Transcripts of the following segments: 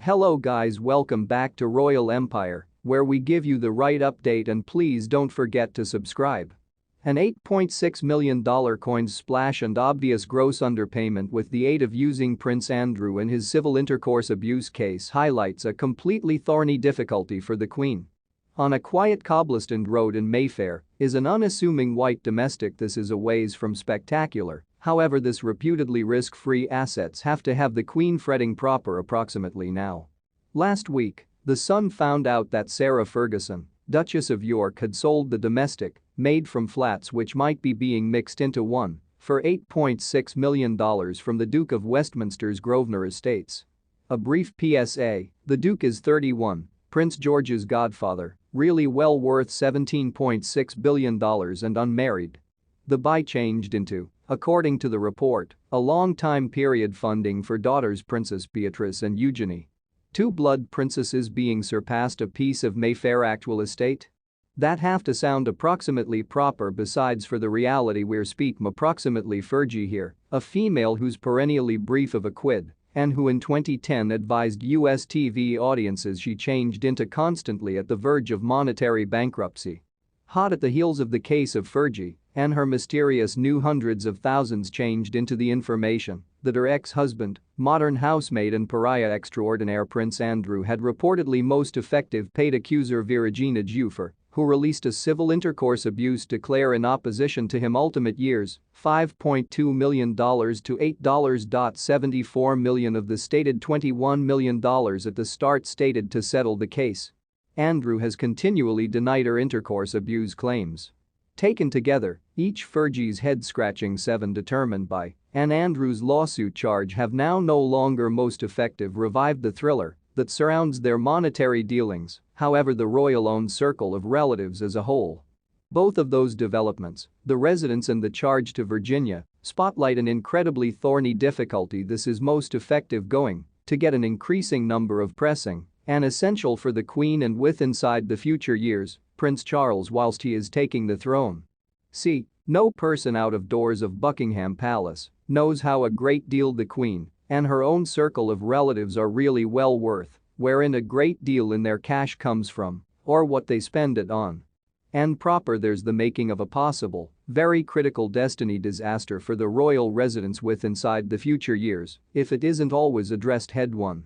Hello guys, welcome back to Royal Empire, where we give you the right update, and please don't forget to subscribe. An $8.6 million coins splash and obvious gross underpayment with the aid of using Prince Andrew in his civil intercourse abuse case highlights a completely thorny difficulty for the Queen. On a quiet cobblestone road in Mayfair is an unassuming white domestic. This is a ways from spectacular. However, this reputedly risk-free assets have to have the Queen fretting proper approximately now. Last week, The Sun found out that Sarah Ferguson, Duchess of York, had sold the domestic, made from flats which might be being mixed into one, for $8.6 million from the Duke of Westminster's Grosvenor estates. A brief PSA: the Duke is 31, Prince George's godfather, really well worth $17.6 billion and unmarried. The buy changed into, according to the report, a long-time period funding for daughters Princess Beatrice and Eugenie. Two blood princesses being surpassed a piece of Mayfair actual estate? That have to sound approximately proper. Besides, for the reality we're speaking approximately Fergie here, a female who's perennially brief of a quid and who in 2010 advised US TV audiences she changed into constantly at the verge of monetary bankruptcy. Hot at the heels of the case of Fergie and her mysterious new hundreds of thousands changed into the information that her ex-husband, modern housemaid and pariah extraordinaire Prince Andrew had reportedly most effective paid accuser Virginia Giuffre, who released a civil intercourse abuse declare in opposition to him ultimate years, $5.2 million to $8.74 million of the stated $21 million at the start stated to settle the case. Andrew has continually denied her intercourse abuse claims. Taken together, each Fergie's head-scratching seven determined by and Andrew's lawsuit charge have now no longer most effective revived the thriller that surrounds their monetary dealings, however the royal-owned circle of relatives as a whole. Both of those developments, the residence and the charge to Virginia, spotlight an incredibly thorny difficulty. This is most effective going to get an increasing number of pressing and essential for the Queen and with inside the future years, Prince Charles whilst he is taking the throne. See, no person out of doors of Buckingham Palace knows how a great deal the Queen and her own circle of relatives are really well worth, wherein a great deal in their cash comes from, or what they spend it on. And proper, there's the making of a possible, very critical destiny disaster for the royal residence with inside the future years if it isn't always addressed head-on.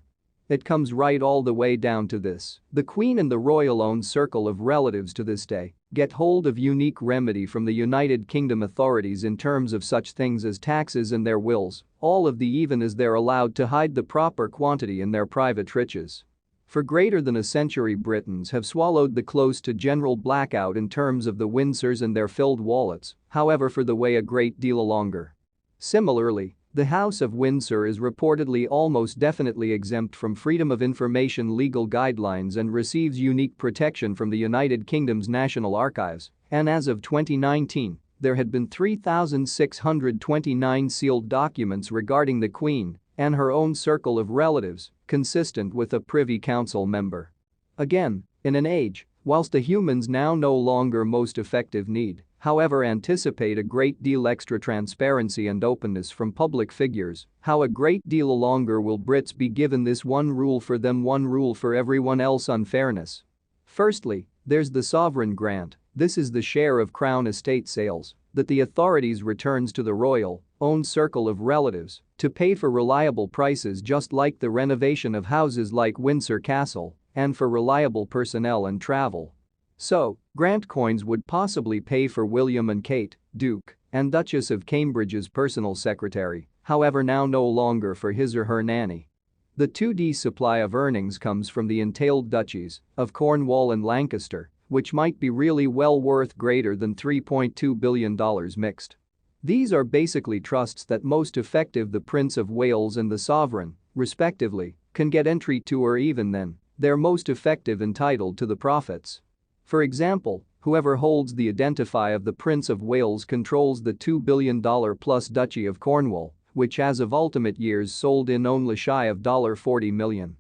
It comes right all the way down to this: the Queen and the royal-owned circle of relatives to this day get hold of unique remedy from the United Kingdom authorities in terms of such things as taxes and their wills, all of the even as they're allowed to hide the proper quantity in their private riches. For greater than a century, Britons have swallowed the close to general blackout in terms of the Windsors and their filled wallets, however for the way a great deal longer. Similarly, the House of Windsor is reportedly almost definitely exempt from Freedom of Information legal guidelines and receives unique protection from the United Kingdom's National Archives, and as of 2019, there had been 3,629 sealed documents regarding the Queen and her own circle of relatives, consistent with a Privy Council member. Again, in an age, whilst the humans now no longer most effective need, however, anticipate a great deal extra transparency and openness from public figures, how a great deal longer will Brits be given this one rule for them, one rule for everyone else unfairness? Firstly, there's the sovereign grant. This is the share of Crown estate sales that the authorities returns to the royal-owned circle of relatives to pay for reliable prices, just like the renovation of houses like Windsor Castle, and for reliable personnel and travel. So, grant coins would possibly pay for William and Kate, Duke and Duchess of Cambridge's personal secretary, however now no longer for his or her nanny. The 2D supply of earnings comes from the entailed duchies of Cornwall and Lancaster, which might be really well worth greater than $3.2 billion mixed. These are basically trusts that most effective the Prince of Wales and the Sovereign, respectively, can get entry to, or even then, they're most effective entitled to the profits. For example, whoever holds the identify of the Prince of Wales controls the $2 billion plus Duchy of Cornwall, which as of ultimate years sold in only shy of $40 million.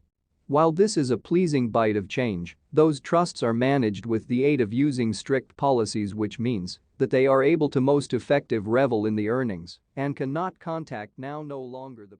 While this is a pleasing bite of change, those trusts are managed with the aid of using strict policies, which means that they are able to most effective revel in the earnings and cannot contact now no longer the